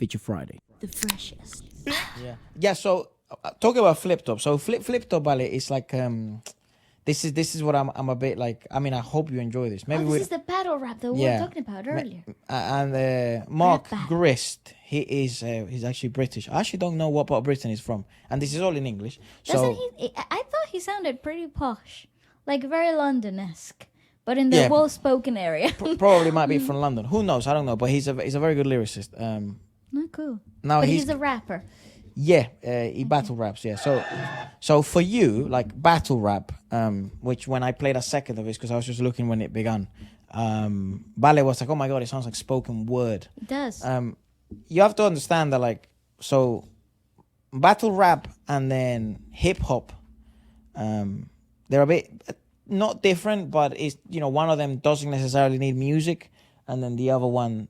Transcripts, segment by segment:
Feature Friday. The freshest. Yeah. So talking about FLIPTOP. So FLIPTOP ballet is like this is what I'm a bit like. I mean, I hope you enjoy this. Maybe This is the battle rap that we were talking about earlier. And Mark Rap Grist, he's actually British. I actually don't know what part of Britain he's from, and this is all in English. Doesn't he? I thought he sounded pretty posh, like very London-esque, but in the well-spoken area. Probably might be from London. Who knows? I don't know. But he's a very good lyricist. Not cool. Now but he's a rapper. Yeah, he battle raps. Yeah, so for you, like battle rap, which when I played a second of it, because I was just looking when it began, ballet was like, oh my god, it sounds like spoken word. It does. You have to understand that, like, so battle rap and then hip hop, they're a bit not different, but it's, you know, one of them doesn't necessarily need music, and then the other one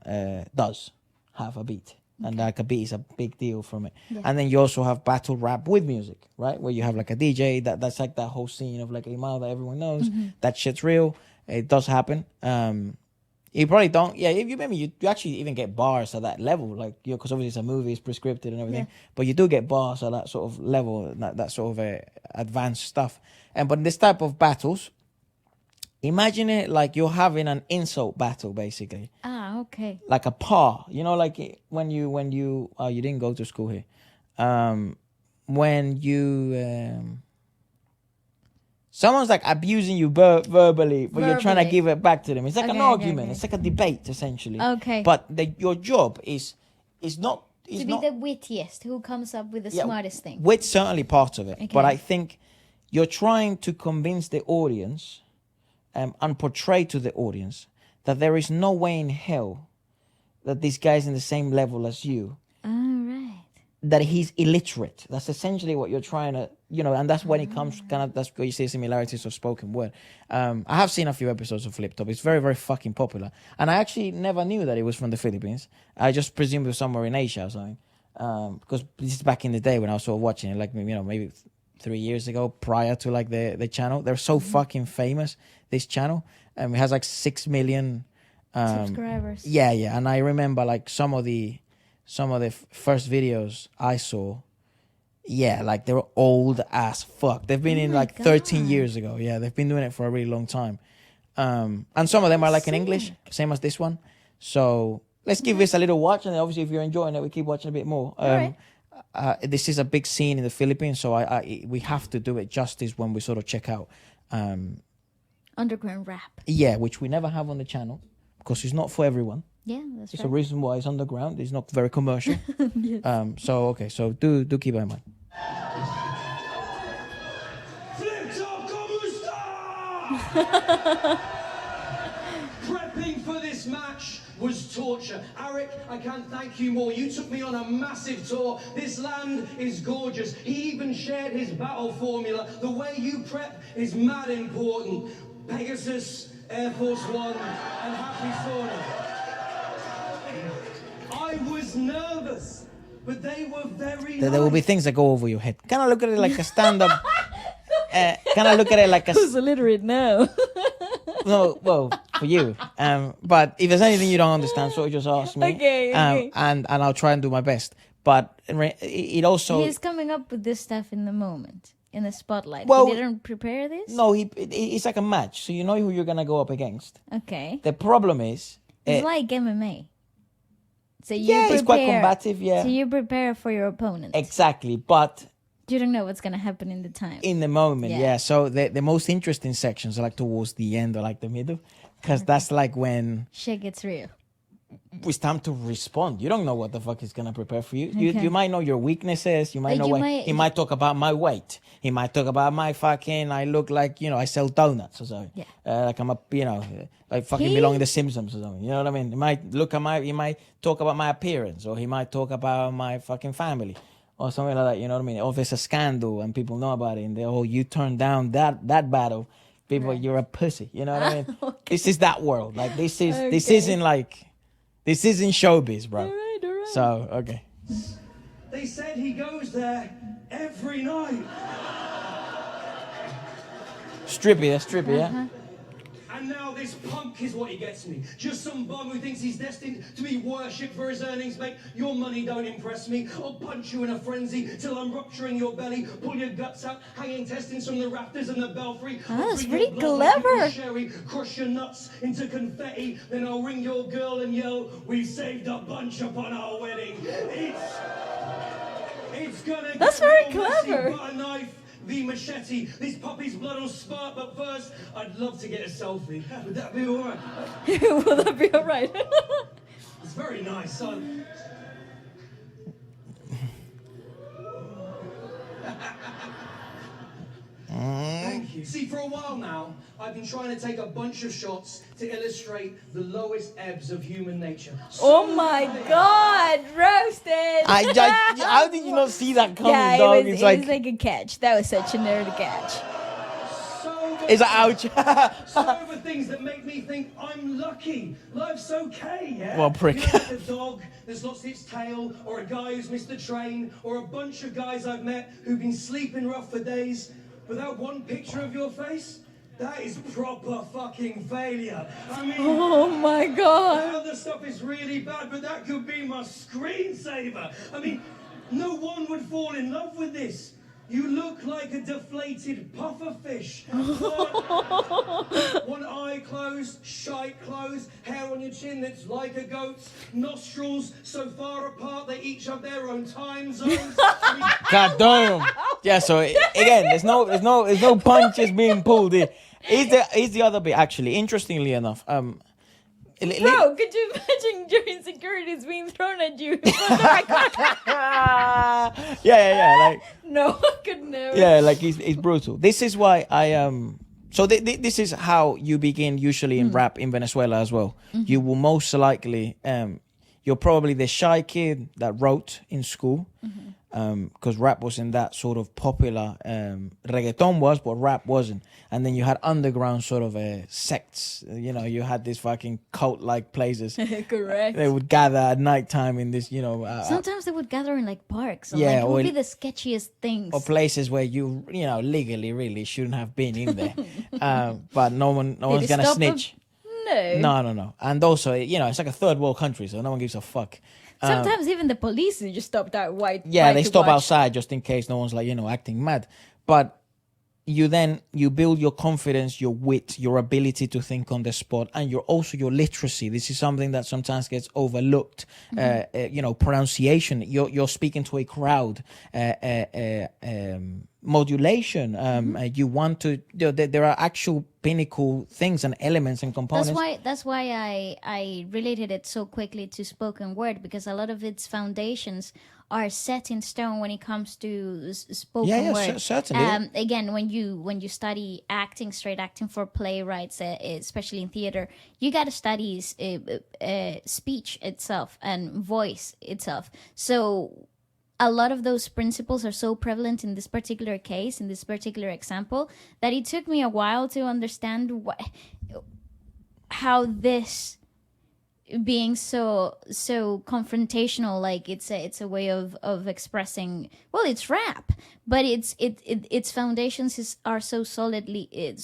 does have a beat. And like a beat is a big deal from it. Yeah. And then you also have battle rap with music, right? Where you have like a DJ, that's like that whole scene of like Limao that everyone knows. Mm-hmm. That shit's real. It does happen. You probably don't, you actually even get bars at that level, like, you know, because obviously it's a movie, it's prescripted and everything, but you do get bars at that sort of level, that sort of advanced stuff. But in this type of battles, imagine it like you're having an insult battle, basically. Ah, okay. Like a par, you know, like when you you didn't go to school here. When you someone's like abusing you verbally, but you're trying to give it back to them. It's like an argument. Okay. It's like a debate, essentially. Okay. But your job is not to be the wittiest, who comes up with the smartest thing. Wit's certainly part of it, but I think you're trying to convince the audience. And portray to the audience that there is no way in hell that this guy's in the same level as you. All right. That he's illiterate. That's essentially what you're trying to, you know, and that's when it comes that's where you see similarities of spoken word. I have seen a few episodes of FLIPTOP. It's very, very fucking popular. And I actually never knew that it was from the Philippines. I just presumed it was somewhere in Asia or something. Because this is back in the day when I was sort of watching it, like, you know, maybe 3 years ago, prior to like the channel. They're so fucking famous, this channel. It has like 6 million subscribers. Yeah, and I remember like some of the first videos I saw, like they were old as fuck. They've been in like 13 years ago. Yeah, they've been doing it for a really long time. And some of them are like in English, same as this one. So let's give this a little watch, and obviously if you're enjoying it, we keep watching a bit more. Right. This is a big scene in the Philippines, so we have to do it justice when we sort of check out underground rap. Yeah, which we never have on the channel because it's not for everyone. Yeah, that's It's a reason why it's underground. It's not very commercial. Yes. So do keep that in mind. FLIPTOP Prepping for this match was torture. Arik, I can't thank you more. You took me on a massive tour. This land is gorgeous. He even shared his battle formula. The way you prep is mad important. Pegasus, Air Force One, and Happy Sauna. I was nervous, but they were very There will be things that go over your head. Can I look at it like a stand-up? Can I look at it like a... Who's illiterate now? No, well, for you. But if there's anything you don't understand, so just ask me. Okay. And I'll try and do my best. But it also... He's coming up with this stuff in the moment, in the spotlight. Well, he didn't prepare this? No, it's like a match, so you know who you're going to go up against. Okay. The problem is... It's like MMA. So it's quite combative, yeah. So you prepare for your opponent. Exactly, but... You don't know what's going to happen in the time. In the moment, yeah. So the most interesting sections are like towards the end or like the middle. Because that's like when... Shit gets real. It's time to respond. You don't know what the fuck he's going to prepare for you. Okay. You might know your weaknesses. You might know he might talk about my weight. He might talk about my fucking... I look like, you know, I sell donuts or something. Yeah. Like I'm a, you know, like fucking belong in The Simpsons or something. You know what I mean? He might talk about my appearance, or he might talk about my fucking family. Or something like that, you know what I mean? Or if it's a scandal and people know about it and you turned down that battle, people, you're a pussy, you know what I mean? Okay. This is that world. Like this isn't showbiz, bro. All right. So, okay. They said he goes there every night. Strippy, yeah? And now this punk is what he gets me. Just some bum who thinks he's destined to be worshipped for his earnings, mate. Your money don't impress me. I'll punch you in a frenzy till I'm rupturing your belly, pull your guts out, hanging intestines from the rafters and the belfry. Oh, that's Bring pretty your blood like clever. liquid sherry, crush your nuts into confetti, then I'll ring your girl and yell, "We've saved a bunch upon our wedding." It's gonna That's get very real messy. clever. Butter knife, the machete. This puppy's blood will spark, but first, I'd love to get a selfie. Would that be alright? Will that be alright? It's very nice, son. Thank you. See, for a while now, I've been trying to take a bunch of shots to illustrate the lowest ebbs of human nature. Oh my God, roasted! How did you not see that coming, Yeah, dog? it was like a catch. That was such a nerdy catch. It's like, ouch. So over things that make me think I'm lucky. Life's okay, yeah? What a prick. You know, like a dog that's lost its tail, or a guy who's missed the train, or a bunch of guys I've met who've been sleeping rough for days without one picture of your face. That is proper fucking failure. I mean, Oh my that God. other stuff is really bad, but that could be my screensaver. I mean, no one would fall in love with this. You look like a deflated puffer fish. One eye closed, shite closed, hair on your chin that's like a goat's, nostrils so far apart they each have their own time zones. God damn. Yeah. So again, there's no punches being pulled here. Here's the other bit. Actually, interestingly enough, Bro, could you imagine your insecurities being thrown at you? yeah. Like, No, I could never. yeah, like it's brutal. This is why I So this is how you begin usually in rap in Venezuela as well. You will most likely you're probably the shy kid that wrote in school. Because rap wasn't that sort of popular. Reggaeton was, but rap wasn't. And then you had underground sort of sects. You know, you had these fucking cult-like places. Correct. They would gather at nighttime in this, Sometimes they would gather in like parks. Yeah, Like, it would or- be the sketchiest things. or places where you legally really shouldn't have been in there. But no one's they gonna stop them? snitch. No. And also, it's like a third world country, so no one gives a fuck. Sometimes even the police just stop that white. Yeah, bike they to stop watch. outside just in case no one's like, acting mad. But you build your confidence, your wit, your ability to think on the spot, and your literacy. This is something that sometimes gets overlooked. Pronunciation. You're speaking to a crowd. Modulation. You want to. There are actual pinnacle things and elements and components. That's why I related it so quickly to spoken word, because a lot of its foundations are set in stone when it comes to spoken word. Certainly. Again, when you study acting, straight acting for playwrights, especially in theater, you got to study speech itself and voice itself. So a lot of those principles are so prevalent in this particular case, in this particular example, that it took me a while to understand how this being so confrontational, like it's a way of expressing. Well, it's rap, but its foundations are so solid in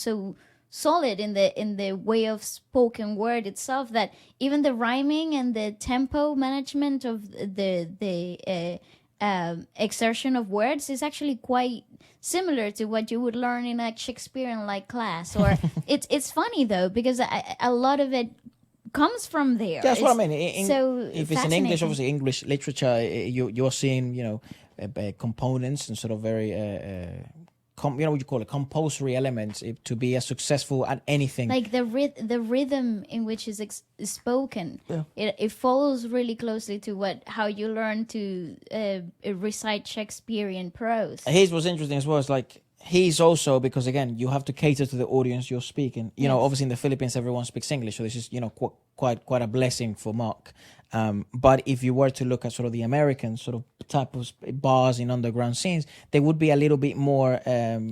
the way of spoken word itself, that even the rhyming and the tempo management of the exertion of words is actually quite similar to what you would learn in a Shakespearean like class. Or it's funny though, because a lot of it comes from there. That's what I mean. So if it's in English, obviously English literature, you're seeing components and sort of very what you call it, compulsory elements to be as successful at anything. Like the rhythm in which is spoken, it follows really closely to how you learn to recite Shakespearean prose. Here's what's interesting as well is like he's also, because again you have to cater to the audience you're speaking. Obviously in the Philippines everyone speaks English, so this is quite a blessing for Mark. But if you were to look at sort of the American sort of type of bars in underground scenes, they would be a little bit more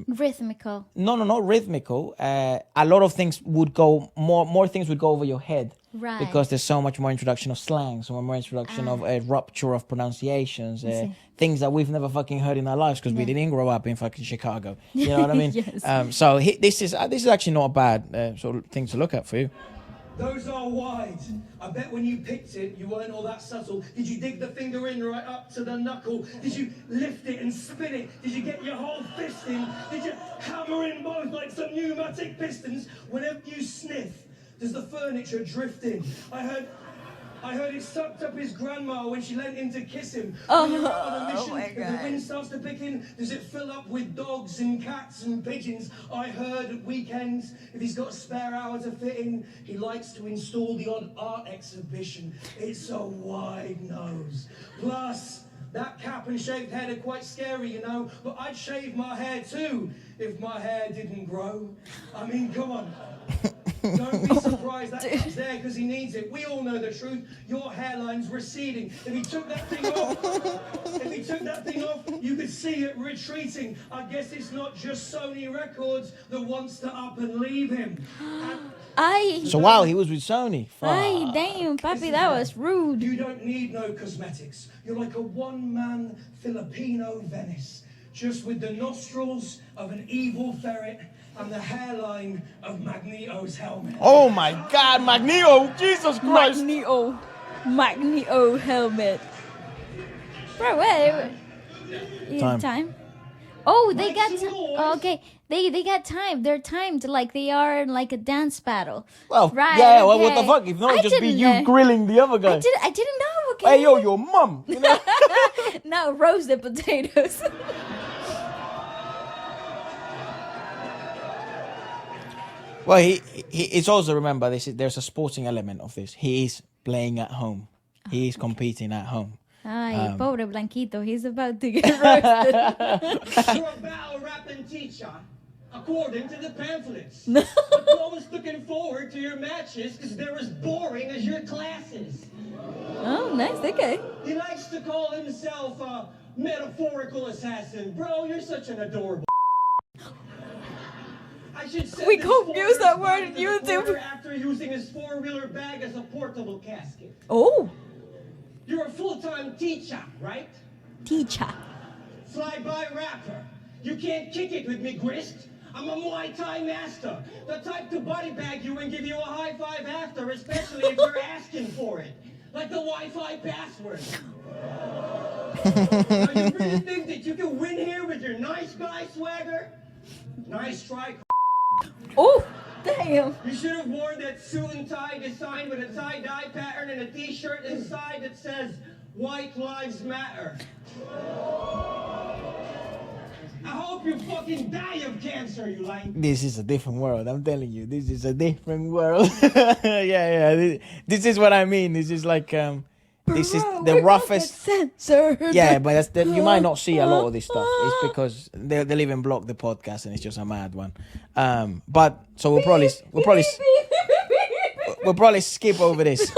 Rhythmical. no, not rhythmical. A lot of things would go more things would go over your head, Right. because there's so much more introduction of slang, so more introduction of rupture of pronunciations, things that we've never fucking heard in our lives because we didn't grow up in fucking Chicago. You know what I mean? Yes. So this is actually not a bad sort of thing to look at for you. Those are wide. I bet when you picked it, you weren't all that subtle. Did you dig the finger in right up to the knuckle? Did you lift it and spin it? Did you get your whole fist in? Did you hammer in both like some pneumatic pistons? Whenever you sniff, does the furniture drift in? I heard it sucked up his grandma when she leant in to kiss him. When you're out on a mission, my if God. the wind starts to pick in, does it fill up with dogs and cats and pigeons? I heard at weekends, if he's got a spare hour to fit in, he likes to install the odd art exhibition. It's a wide nose. Plus, that cap and shaved head are quite scary, you know, but I'd shave my hair too if my hair didn't grow. I mean, come on. Don't be surprised that cap's there because he needs it. We all know the truth. Your hairline's receding. If he took that thing off, you could see it retreating. I guess it's not just Sony Records that wants to up and leave him. So wow, he was with Sony. Ay, damn, papi, that was rude. You don't need no cosmetics. You're like a one-man Filipino Venice, just with the nostrils of an evil ferret and the hairline of Magneto's helmet. Oh my God, Magneto! Jesus Christ! Magneto helmet. Bro, wait. Time. Oh, they got okay. They got time. They're timed like they are in like a dance battle. Well, right, yeah. Well, okay. what the fuck? If not, it'd just be didn't you know. grilling the other guy. I didn't know. Okay. Hey, yo, your mum. You know? Now roast the potatoes. Well, it's also, remember, there's a sporting element of this. He is playing at home. He is competing at home. Ay, pobre Blanquito, he's about to get roasted. You're a battle rapping teacher, according to the pamphlets. But no one's looking forward to your matches because they're as boring as your classes. Oh, nice, okay. He likes to call himself a metaphorical assassin. Bro, you're such an adorable. I should send We this can't use that forward word in to the YouTube. quarter after using his four-wheeler bag as a portable casket. Oh, You're a full-time teacher, right? teacher. Fly-by rapper. You can't kick it with me, Grist. I'm a Muay Thai master. The type to body bag you and give you a high five after, especially if you're asking for it. Like the Wi-Fi password. Now you really think that you can win here with your nice guy swagger? Nice try. Oh, damn. You should have worn that suit and tie design with a tie-dye pattern and a t-shirt inside that says White Lives Matter. I hope you fucking die of cancer, you like. This is a different world. I'm telling you, this is a different world. yeah. This is what I mean. This is like this is the roughest. Censored. Yeah, but you might not see a lot of this stuff. It's because they'll even block the podcast, and it's just a mad one. But so we'll probably skip over this.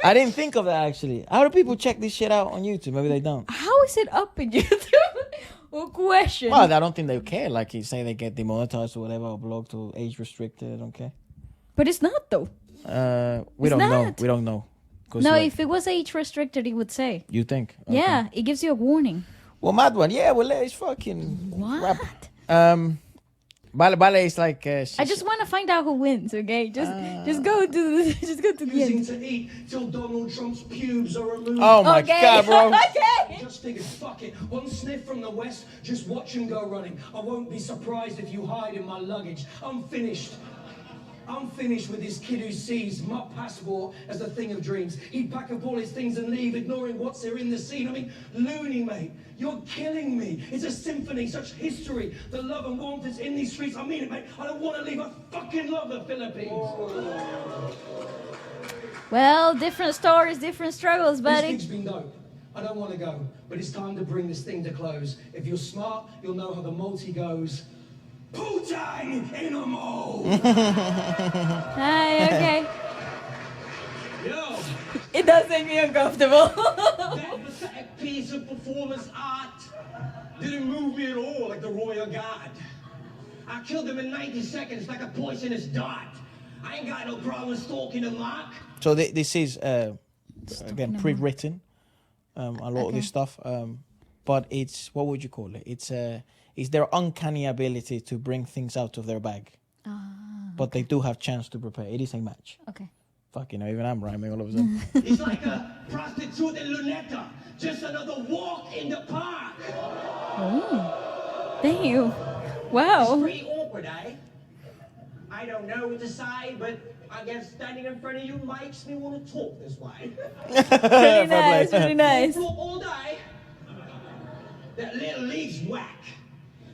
I didn't think of that actually. How do people check this shit out on YouTube? Maybe they don't. How is it up in YouTube? What question? Well, I don't think they care. Like you say, they get demonetized or whatever, or blocked or age restricted. I don't care. But it's not though. We It's don't know. not. We don't know. No, Like, if it was age restricted, it would say. you think? Okay. Yeah, it gives you a warning. Well, mad one. Yeah. Well, it's fucking What? rap. Vale is like. I just want to find out who wins. Okay, just go to the Using end. to eat till Donald Trump's pubes are removed. Oh my Okay. God, bro. Okay. Just figured, fuck it. One sniff from the west, just watch him go running. I won't be surprised if you hide in my luggage. I'm finished with this kid who sees my passport as a thing of dreams. He'd pack up all his things and leave, ignoring what's there in the scene. I mean, Loonie, mate, you're killing me. It's a symphony, such history. The love and warmth is in these streets. I mean it, mate. I don't want to leave. I fucking love the Philippines. Well, different stories, different struggles, This buddy. gig's been dope. I don't want to go, but it's time to bring this thing to close. If you're smart, you'll know how the multi goes. Putang in a mo! Hi, okay. Yo! It does make me uncomfortable. That piece of performance art didn't move me at all like the royal guard. I killed him in 90 seconds like a poisonous dart. I ain't got no problem stalking the mark. So this is again pre-written, a lot of this stuff, but it's, what would you call it? It's their uncanny ability to bring things out of their bag, but they do have chance to prepare. It is a match. Okay. Fuck, you know, even I'm rhyming all of a sudden. He's like a prostitute in Luneta, just another walk in the park. Oh, damn. Wow. It's pretty awkward, eh? I don't know what to say, but I guess standing in front of you makes me want to talk this way. Really nice, really nice. Talk all day. That little league's whack.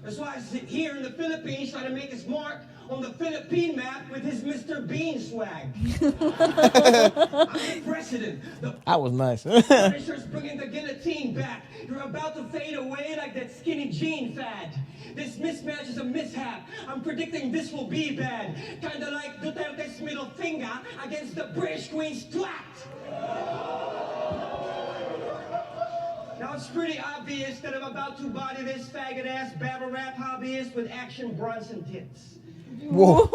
That's why I sit here in the Philippines trying to make his mark on the Philippine map with his Mr. Bean swag. I'm the president. That was nice. Punisher's bringing the guillotine back. You're about to fade away like that skinny jean fad. This mismatch is a mishap. I'm predicting this will be bad. Kinda like Duterte's middle finger against the British Queen's twat. Now it's pretty obvious that I'm about to body this faggot-ass battle rap hobbyist with Action Bronson tits. Whoa.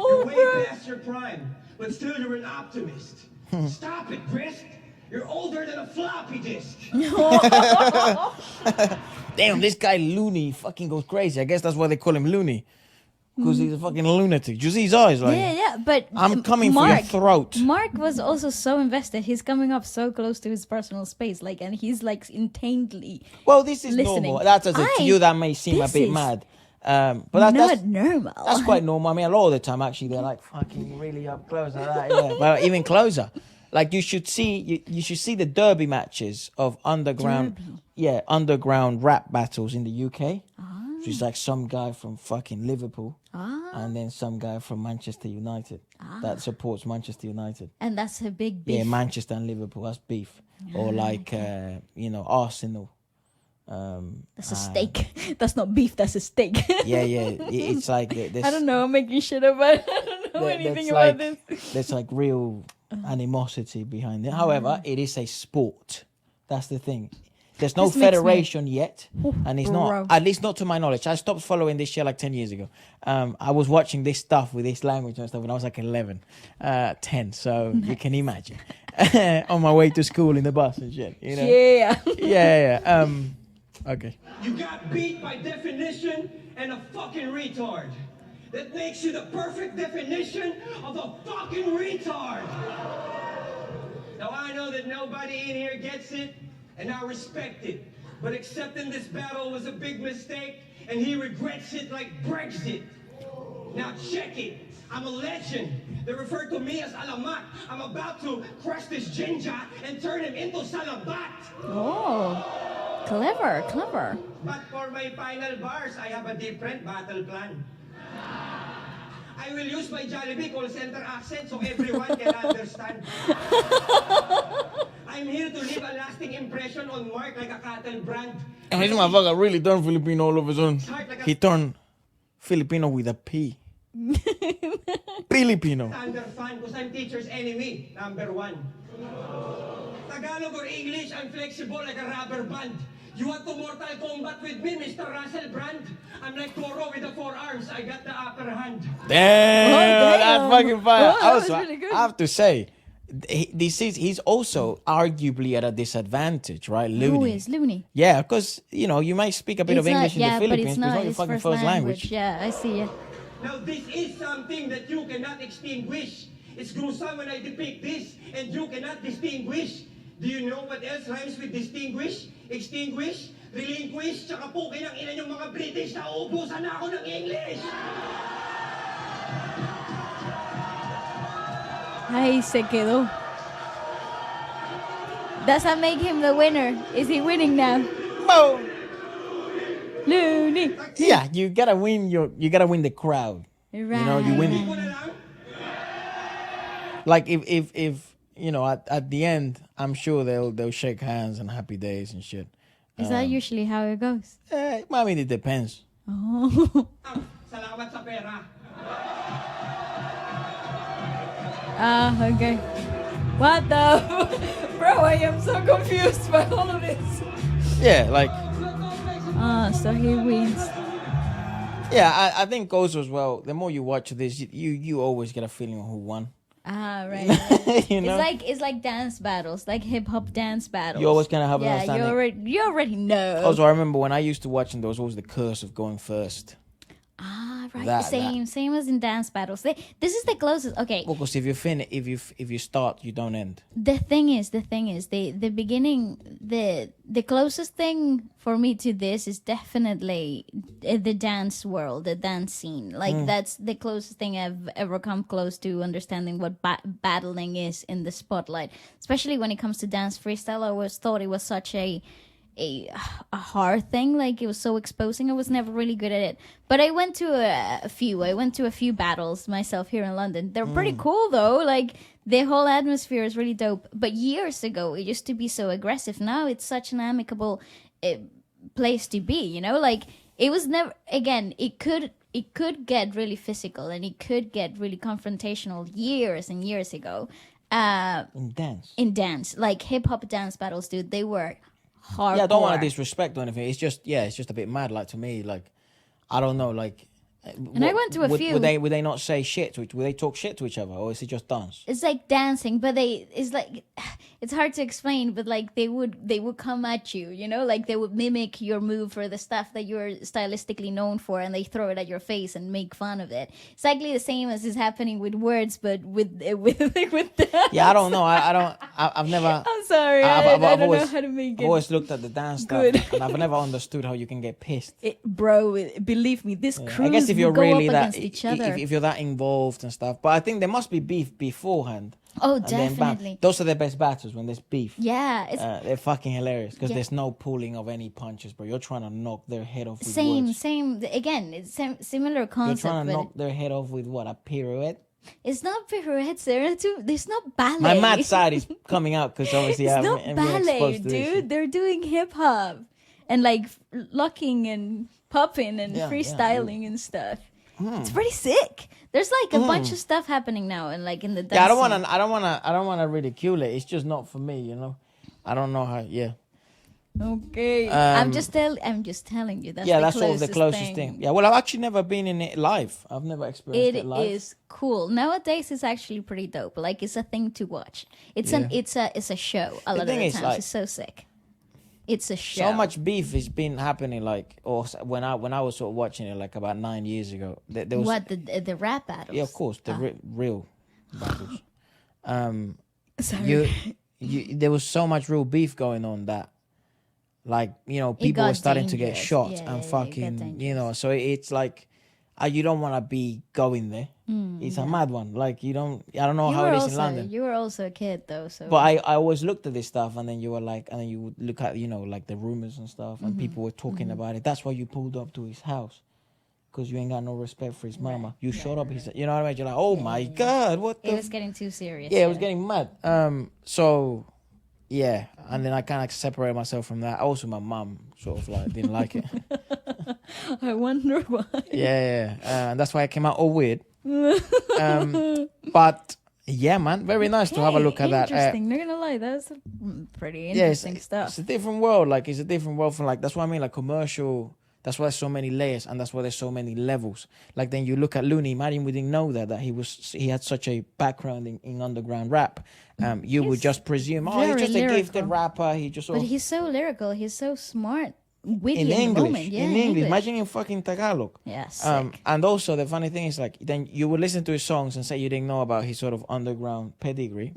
You're way past your prime, but still you're an optimist. Stop it, Grist. You're older than a floppy disk. Damn, this guy Loonie fucking goes crazy. I guess that's why they call him Loonie. Because he's a fucking lunatic. You see his eyes? Like, Yeah, but I'm coming for your throat. Mark was also so invested. He's coming up so close to his personal space, like, and he's like intently. Well, this is listening. normal. That's to you that may seem a This bit is mad. But that's normal. That's quite normal. I mean, a lot of the time, actually, they're like fucking really up close like that. Yeah, but even closer. Like you should see the derby matches of underground rap battles in the UK. Which is like some guy from fucking Liverpool and then some guy from Manchester United that supports Manchester United. And that's a big beef. Yeah, Manchester and Liverpool, that's beef. Or like Arsenal. That's a steak. That's not beef, that's a steak. Yeah, it's like this. I don't know, I'm making shit up. I don't know anything about this. There's like real animosity behind it. However, it is a sport. That's the thing. There's no federation yet, and it's not, at least not to my knowledge. I stopped following this shit like 10 years ago. I was watching this stuff with this language and stuff when I was like 11, 10, so you can imagine. On my way to school in the bus and shit, you know? Yeah. Yeah. Okay. You got beat by definition and a fucking retard. That makes you the perfect definition of a fucking retard. Now I know that nobody in here gets it, and I respect it. But accepting this battle was a big mistake, and he regrets it like Brexit. Now check it. I'm a legend. They refer to me as Alamat. I'm about to crush this ginger and turn him into Salabat. Oh, clever. But for my final bars, I have a different battle plan. I will use my Jollibee call center accent so everyone can understand. I'm here to leave a lasting impression on Mark like a cattle brand. And this motherfucker really turned Filipino all of a sudden. He turned Filipino with a P. Filipino. Standard fan because I'm teacher's enemy, number 1. Tagalog or English, I'm flexible like a rubber band. You want to Mortal Kombat with me, Mr. Russell Brand? I'm like Toro with the 4 arms. I got the upper hand. Damn, that's fucking fire. Oh, that Also, was really good. I have to say, he's also arguably at a disadvantage, right? Loonie. Who is Loonie? Yeah, because, you might speak a bit of English in the Philippines, but it's not your his fucking first language. Yeah, I see it. Now this is something that you cannot extinguish. It's gruesome when I depict this, and you cannot distinguish. Do you know what else rhymes with distinguish? Extinguish? Relinquish? Tsaka po kinang ina yung mga British na uubusan na ako ng English! Ay, se quedó. Does that make him the winner? Is he winning now? Boom. Loonie. Yeah, you gotta win the crowd. Right. You win. Like if at the end, I'm sure they'll shake hands and happy days and shit. Is that usually how it goes? I mean, it depends. Oh. Salamat sa pera. Ah, okay. What the? Bro, I am so confused by all of this. Yeah, like So he wins. yeah, I think also as well. The more you watch this, you always get a feeling of who won. Right. You know, It's like dance battles, like hip hop dance battles. you always kind of have an yeah, understanding. you already know. Also, I remember when I used to watch them, there was always the curse of going first. Right. That- Same as in dance battles. This is the closest. Okay. Well, because if you start, you don't end. The thing is, the beginning, the closest thing for me to this is definitely the dance world, the dance scene. Like that's the closest thing I've ever come close to understanding what battling is in the spotlight. Especially when it comes to dance freestyle, I always thought it was such a hard thing. Like it was so exposing. I was never really good at it. But I went to a few battles myself here in London. They're pretty cool though. Like the whole atmosphere is really dope. But years ago, it used to be so aggressive. Now it's such an amicable place to be. You know, like it was never. Again, it could get really physical and it could get really confrontational years and years ago. In dance, like hip hop dance battles, dude, they were hardcore. Yeah, I don't want to disrespect or anything. It's just a bit mad. Like to me, like I don't know, like. And I went to a few. Would they not say shit to each? Would they talk shit to each other, or is it just dance? It's like dancing, but it's hard to explain. But like they would come at you, you know, like they would mimic your move or the stuff that you're stylistically known for, and they throw it at your face and make fun of it. Exactly the same as is happening with words, but with dance. Yeah, I don't know. I've never. I'm sorry, I don't know how to make it. I've always looked at the dance good. stuff, and I've never understood how you can get pissed. Bro, believe me, this crew. I guess if you're go really up that, against each other. if you're that involved and stuff, but I think there must be beef beforehand. Oh, and then bam. definitely. Those are the best battles when there's beef. Yeah, it's They're fucking hilarious because there's no pulling of any punches, bro. You're trying to knock their head off with words. same. Again, it's similar concept. You're trying to but knock their head off with what, a pirouette? it's not pirouettes. There's not ballet. My mad side is coming out because obviously It's I'm not being ballet, exposed to this. dude. They're doing hip hop and like locking and popping and freestyling and stuff. It's pretty sick. There's like a bunch of stuff happening now, and like in the dance. Yeah, I don't wanna ridicule it. It's just not for me, you know. I don't know how. Yeah. Okay, I'm just telling you. That's sort of the closest thing. Yeah, well, I've actually never been in it live. I've never experienced it live. It is cool. Nowadays, it's actually pretty dope. Like it's a thing to watch. It's a show. A lot of the times, like, it's so sick. It's a show. So much beef has been happening, like, or when I was sort of watching it, like about 9 years ago. There was the rap battles? Yeah, of course, the real battles. Sorry. There was so much real beef going on that, like, you know, people were starting to get shot and fucking, you know. So it's like, you don't want to be going there. It's a mad one. Like I don't know how it is in London. You were also a kid though, so. But I always looked at this stuff, and then you were like, and then you would look at, you know, like the rumors and stuff, and people were talking about it. That's why you pulled up to his house, because you ain't got no respect for his mama. You showed up his, you know what I mean? You're like, oh my god, what the? It was getting too serious. Yeah, it was getting mad. So, yeah, and then I kind of separated myself from that. Also, my mum sort of like didn't like it. I wonder why. Yeah. And that's why I came out all weird. But yeah, man, very nice to have a look at that. Interesting. Not gonna lie, that's pretty interesting stuff. It's a different world. Like it's a different world from, like, that's what I mean. Like commercial. That's why there's so many layers, and that's why there's so many levels. Like then you look at Loonie. Imagine we didn't know that he had such a background in underground rap. You would just presume, he's just a gifted rapper. He just. But he's so lyrical. He's so smart. Witty in English, the moment. Yeah, in English. Imagine in fucking Tagalog. Yeah, sick. And also the funny thing is, like, then you would listen to his songs and say you didn't know about his sort of underground pedigree.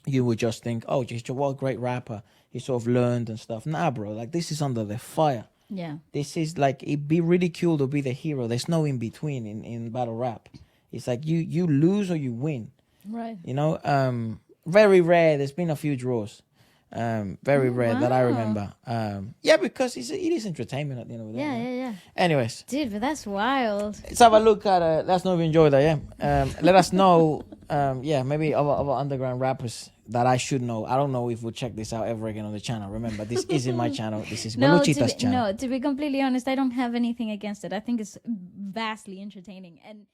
You would just think, oh, just what a great rapper. He sort of learned and stuff. Nah, bro, like this is under the fire. Yeah. This is like, it be ridiculed or be the hero. There's no in between in battle rap. It's like you lose or you win. Right. You know, very rare. There's been a few draws. Very rare that I remember. Yeah, because it is entertainment at the end of the day. Yeah. Anyways, dude, but that's wild. let's have a look at. Let's know if you enjoyed that. Yeah. Let us know. Yeah, maybe other underground rappers that I should know. I don't know if we'll check this out ever again on the channel. Remember, this isn't my channel. This is Maluchita's channel. No, to be completely honest, I don't have anything against it. I think it's vastly entertaining and.